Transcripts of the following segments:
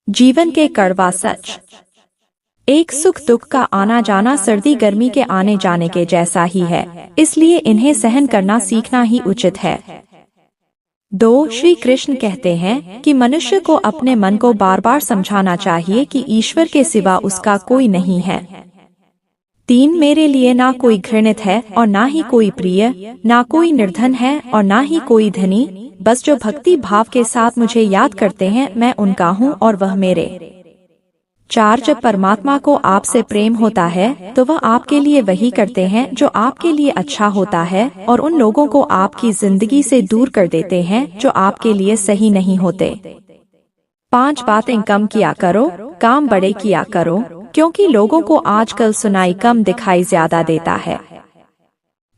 जीवन के कड़वा सच। एक सुख दुख का आना जाना सर्दी गर्मी के आने जाने के जैसा ही है, इसलिए इन्हें सहन करना सीखना ही उचित है। 2. श्री कृष्ण कहते हैं कि मनुष्य को अपने मन को बार बार समझाना चाहिए कि ईश्वर के सिवा उसका कोई नहीं है। 3. मेरे लिए ना कोई घृणित है और ना ही कोई प्रिय, ना कोई निर्धन है और ना ही कोई धनी, बस जो भक्ति भाव के साथ मुझे याद करते हैं मैं उनका हूँ और वह मेरे। 4. जब परमात्मा को आपसे प्रेम होता है तो वह आपके लिए वही करते हैं जो आपके लिए अच्छा होता है और उन लोगों को आपकी जिंदगी से दूर कर देते हैं जो आपके लिए सही नहीं होते। 5. बातें कम किया करो, काम बड़े किया करो, क्योंकि लोगों को आजकल सुनाई कम दिखाई ज्यादा देता है।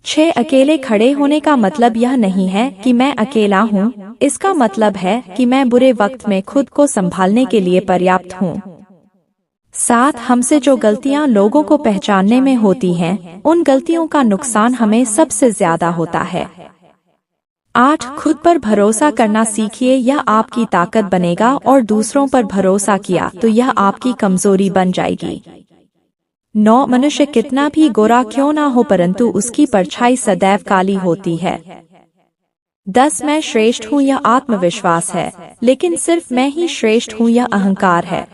6. अकेले खड़े होने का मतलब यह नहीं है कि मैं अकेला हूँ, इसका मतलब है कि मैं बुरे वक्त में खुद को संभालने के लिए पर्याप्त हूँ। 7. हमसे जो गलतियाँ लोगों को पहचानने में होती हैं, उन गलतियों का नुकसान हमें सबसे ज्यादा होता है। 8. खुद पर भरोसा करना सीखिए, यह आपकी ताकत बनेगा और दूसरों पर भरोसा किया तो यह आपकी कमजोरी बन जाएगी। 9. मनुष्य कितना भी गोरा क्यों ना हो परंतु उसकी परछाई सदैव काली होती है। 10. मैं श्रेष्ठ हूँ यह आत्मविश्वास है, लेकिन सिर्फ मैं ही श्रेष्ठ हूँ यह अहंकार है।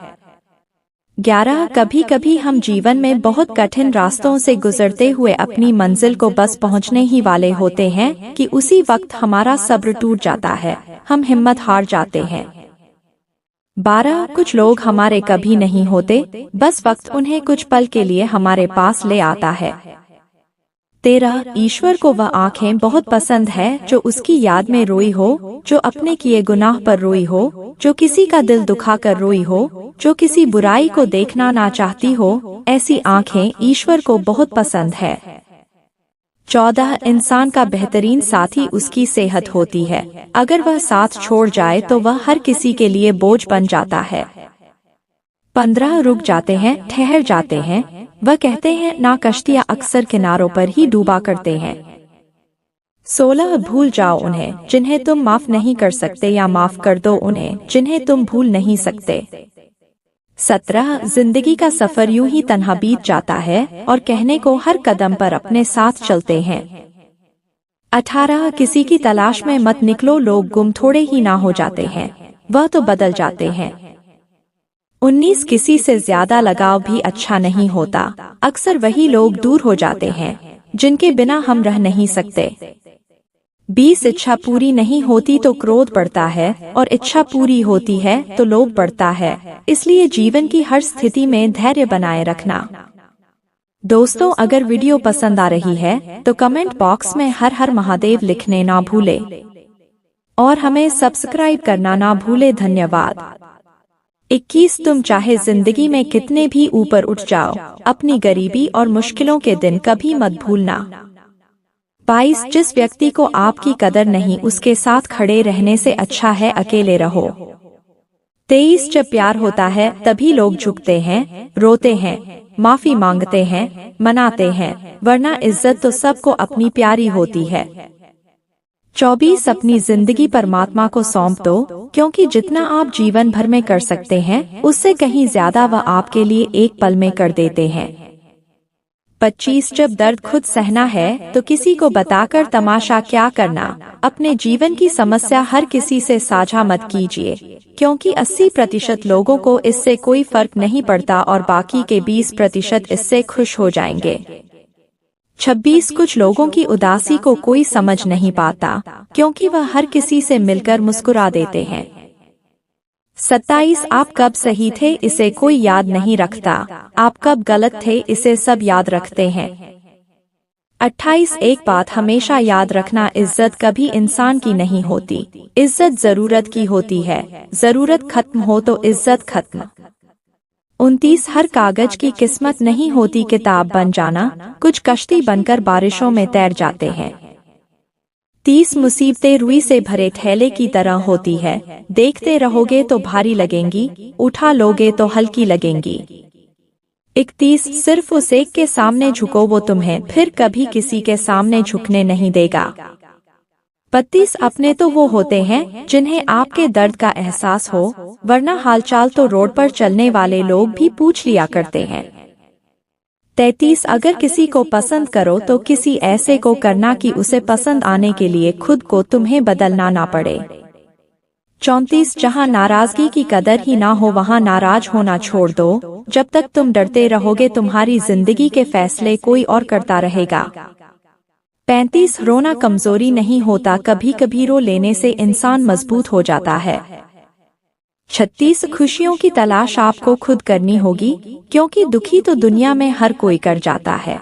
11. कभी कभी हम जीवन में बहुत कठिन रास्तों से गुजरते हुए अपनी मंजिल को बस पहुँचने ही वाले होते हैं कि उसी वक्त हमारा सब्र टूट जाता है, हम हिम्मत हार जाते हैं। 12. कुछ लोग हमारे कभी नहीं होते, बस वक्त उन्हें कुछ पल के लिए हमारे पास ले आता है। 13. ईश्वर को वह आंखें बहुत पसंद है जो उसकी याद में रोई हो, जो अपने किए गुनाह पर रोई हो, जो किसी का दिल दुखा कर रोई हो, जो किसी बुराई को देखना ना चाहती हो, ऐसी आंखें ईश्वर को बहुत पसंद है। 14. इंसान का बेहतरीन साथी उसकी सेहत होती है, अगर वह साथ छोड़ जाए तो वह हर किसी के लिए बोझ बन जाता है। 15. रुक जाते हैं, ठहर जाते हैं, वह कहते हैं ना कश्तियाँ अक्सर किनारों पर ही डूबा करते हैं। 16. भूल जाओ उन्हें जिन्हें तुम माफ नहीं कर सकते या माफ कर दो उन्हें जिन्हें तुम भूल नहीं सकते। 17. जिंदगी का सफर यूं ही तन्हा बीत जाता है और कहने को हर कदम पर अपने साथ चलते हैं। 18. किसी की तलाश में मत निकलो, लोग गुम थोड़े ही ना हो जाते हैं, वह तो बदल जाते हैं। 19. किसी से ज्यादा लगाव भी अच्छा नहीं होता, अक्सर वही लोग दूर हो जाते हैं जिनके बिना हम रह नहीं सकते। 20. इच्छा पूरी नहीं होती तो क्रोध बढ़ता है और इच्छा पूरी होती है तो लोभ बढ़ता है, इसलिए जीवन की हर स्थिति में धैर्य बनाए रखना। दोस्तों, अगर वीडियो पसंद आ रही है तो कमेंट बॉक्स में हर हर महादेव लिखने ना भूले और हमें सब्सक्राइब करना ना भूले। धन्यवाद। 21. तुम चाहे जिंदगी में कितने भी ऊपर उठ जाओ, अपनी गरीबी और मुश्किलों के दिन कभी मत भूलना। 22. जिस व्यक्ति को आपकी कदर नहीं उसके साथ खड़े रहने से अच्छा है अकेले रहो। 23. जब प्यार होता है तभी लोग झुकते हैं, रोते हैं, माफी मांगते हैं, मनाते हैं, वरना इज्जत तो सबको अपनी प्यारी होती है। 24. अपनी जिंदगी परमात्मा को सौंप दो, क्योंकि जितना आप जीवन भर में कर सकते हैं उससे कहीं ज्यादा वह आपके लिए एक पल में कर देते हैं। 25. जब दर्द खुद सहना है तो किसी को बताकर तमाशा क्या करना, अपने जीवन की समस्या हर किसी से साझा मत कीजिए, क्योंकि 80% लोगों को इससे कोई फर्क नहीं पड़ता और बाकी के 20% इससे खुश हो जाएंगे। 26. कुछ लोगों की उदासी को कोई समझ नहीं पाता, क्योंकि वह हर किसी से मिलकर मुस्कुरा देते हैं। 27. आप कब सही थे इसे कोई याद नहीं रखता, आप कब गलत थे इसे सब याद रखते हैं। 28. एक बात हमेशा याद रखना, इज्जत कभी इंसान की नहीं होती, इज्जत जरूरत की होती है, जरूरत खत्म हो तो इज्जत खत्म। 29. हर कागज की किस्मत नहीं होती किताब बन जाना, कुछ कश्ती बनकर बारिशों में तैर जाते हैं। 30. मुसीबतें रुई से भरे थैले की तरह होती है, देखते रहोगे तो भारी लगेंगी, उठा लोगे तो हल्की लगेंगी। 31. सिर्फ उस एक के सामने झुको वो तुम्हें फिर कभी किसी के सामने झुकने नहीं देगा। 32 अपने तो वो होते हैं जिन्हें आपके दर्द का एहसास हो, वरना हालचाल तो रोड पर चलने वाले लोग भी पूछ लिया करते हैं। 33 अगर किसी को पसंद करो तो किसी ऐसे को करना कि उसे पसंद आने के लिए खुद को तुम्हें बदलना ना पड़े। 34 जहाँ नाराजगी की कदर ही ना हो वहाँ नाराज होना छोड़ दो। जब तक तुम डरते रहोगे तुम्हारी जिंदगी के फैसले कोई और करता रहेगा। 35 रोना कमजोरी नहीं होता, कभी कभी रो लेने से इंसान मजबूत हो जाता है। 36 खुशियों की तलाश आपको खुद करनी होगी, क्योंकि दुखी तो दुनिया में हर कोई कर जाता है।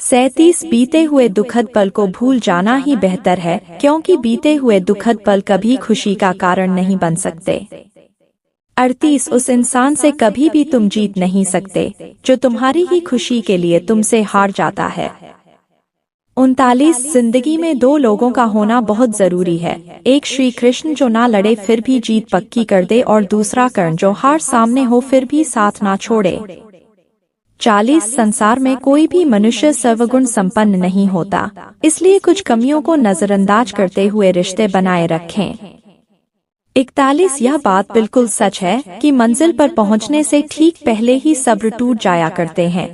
37 बीते हुए दुखद पल को भूल जाना ही बेहतर है, क्योंकि बीते हुए दुखद पल कभी खुशी का कारण नहीं बन सकते। 38 उस इंसान से कभी भी तुम जीत नहीं सकते जो तुम्हारी ही खुशी के लिए तुमसे हार जाता है। 39 जिंदगी में दो लोगों का होना बहुत जरूरी है, एक श्री कृष्ण जो ना लड़े फिर भी जीत पक्की कर दे, और दूसरा कर्ण जो हार सामने हो फिर भी साथ ना छोड़े। 40 संसार में कोई भी मनुष्य सर्वगुण संपन्न नहीं होता, इसलिए कुछ कमियों को नजरअंदाज करते हुए रिश्ते बनाए रखें। 41 यह बात बिल्कुल सच है कि मंजिल पर पहुंचने से ठीक पहले ही सब्र टूट जाया करते हैं।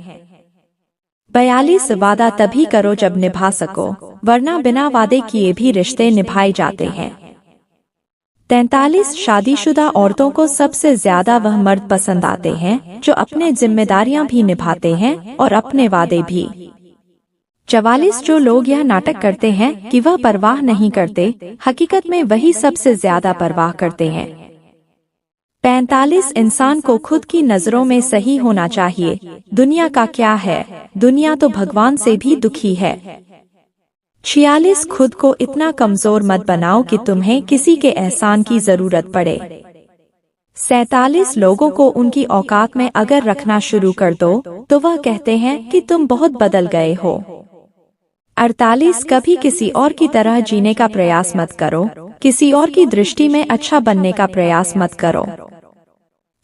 42 वादा तभी करो जब निभा सको, वरना बिना वादे किए भी रिश्ते निभाए जाते हैं। 43 शादीशुदा औरतों को सबसे ज्यादा वह मर्द पसंद आते हैं जो अपने जिम्मेदारियां भी निभाते हैं और अपने वादे भी। 44 जो लोग यह नाटक करते हैं कि वह परवाह नहीं करते, हकीकत में वही सबसे ज्यादा परवाह करते हैं। 45 इंसान को खुद की नजरों में सही होना चाहिए, दुनिया का क्या है, दुनिया तो भगवान से भी दुखी है। 46 खुद को इतना कमजोर मत बनाओ कि तुम्हें किसी के एहसान की जरूरत पड़े। 47 लोगों को उनकी औकात में अगर रखना शुरू कर दो तो वह कहते हैं कि तुम बहुत बदल गए हो। 48 कभी किसी और की तरह जीने का प्रयास मत करो, किसी और की दृष्टि में अच्छा बनने का प्रयास मत करो।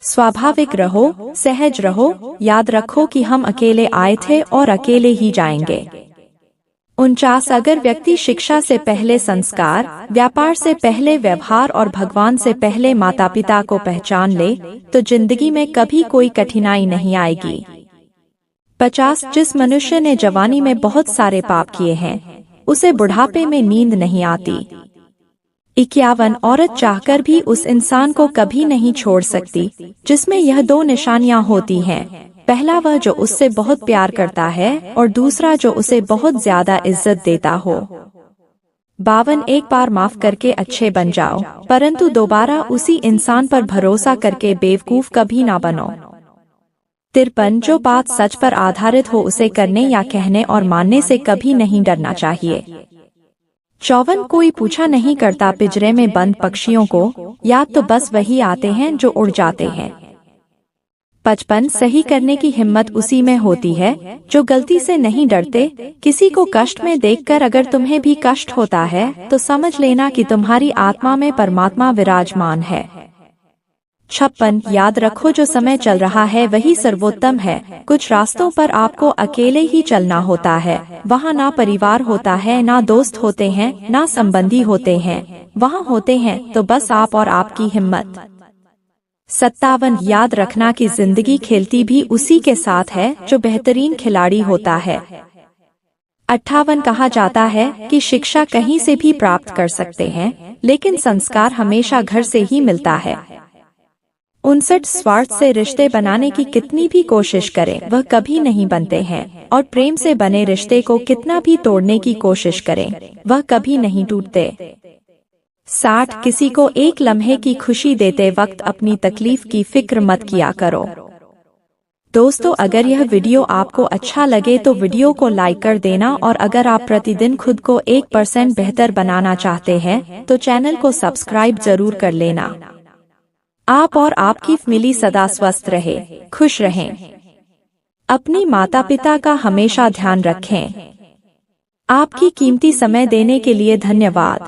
स्वाभाविक रहो, सहज रहो, याद रखो कि हम अकेले आए थे और अकेले ही जाएंगे। 49 अगर व्यक्ति शिक्षा से पहले संस्कार, व्यापार से पहले व्यवहार और भगवान से पहले माता पिता को पहचान ले तो जिंदगी में कभी कोई कठिनाई नहीं आएगी। 50 जिस मनुष्य ने जवानी में बहुत सारे पाप किए हैं उसे बुढ़ापे में नींद नहीं आती। 51 औरत चाहकर भी उस इंसान को कभी नहीं छोड़ सकती जिसमें यह दो निशानियां होती हैं, पहला वह जो उससे बहुत प्यार करता है और दूसरा जो उसे बहुत ज्यादा इज्जत देता हो। 52 एक बार माफ करके अच्छे बन जाओ, परंतु दोबारा उसी इंसान पर भरोसा करके बेवकूफ कभी ना बनो। 53 जो बात सच पर आधारित हो उसे करने या कहने और मानने से कभी नहीं डरना चाहिए। 54 कोई पूछा नहीं करता पिंजरे में बंद पक्षियों को, या तो बस वही आते हैं जो उड़ जाते हैं। 55 सही करने की हिम्मत उसी में होती है जो गलती से नहीं डरते। किसी को कष्ट में देखकर अगर तुम्हें भी कष्ट होता है तो समझ लेना कि तुम्हारी आत्मा में परमात्मा विराजमान है। 56 याद रखो जो समय चल रहा है वही सर्वोत्तम है। कुछ रास्तों पर आपको अकेले ही चलना होता है, वहाँ ना परिवार होता है, ना दोस्त होते हैं, ना संबंधी होते हैं, वहाँ होते हैं तो बस आप और आपकी हिम्मत। 57 याद रखना कि जिंदगी खेलती भी उसी के साथ है जो बेहतरीन खिलाड़ी होता है। 58 कहा जाता है कि शिक्षा कहीं से भी प्राप्त कर सकते हैं, लेकिन संस्कार हमेशा घर से ही मिलता है। 59 स्वार्थ से रिश्ते बनाने की कितनी भी कोशिश करें वह कभी नहीं बनते हैं, और प्रेम से बने रिश्ते को कितना भी तोड़ने की कोशिश करें वह कभी नहीं टूटते। 60 किसी को एक लम्हे की खुशी देते वक्त अपनी तकलीफ की फिक्र मत किया करो। दोस्तों अगर यह वीडियो आपको अच्छा लगे तो वीडियो को लाइक कर देना, और अगर आप प्रतिदिन खुद को 1% बेहतर बनाना चाहते हैं तो चैनल को सब्सक्राइब जरूर कर लेना। आप और आपकी फैमिली सदा स्वस्थ रहे, खुश रहें। अपनी माता पिता का हमेशा ध्यान रखें। आपकी कीमती समय देने के लिए धन्यवाद।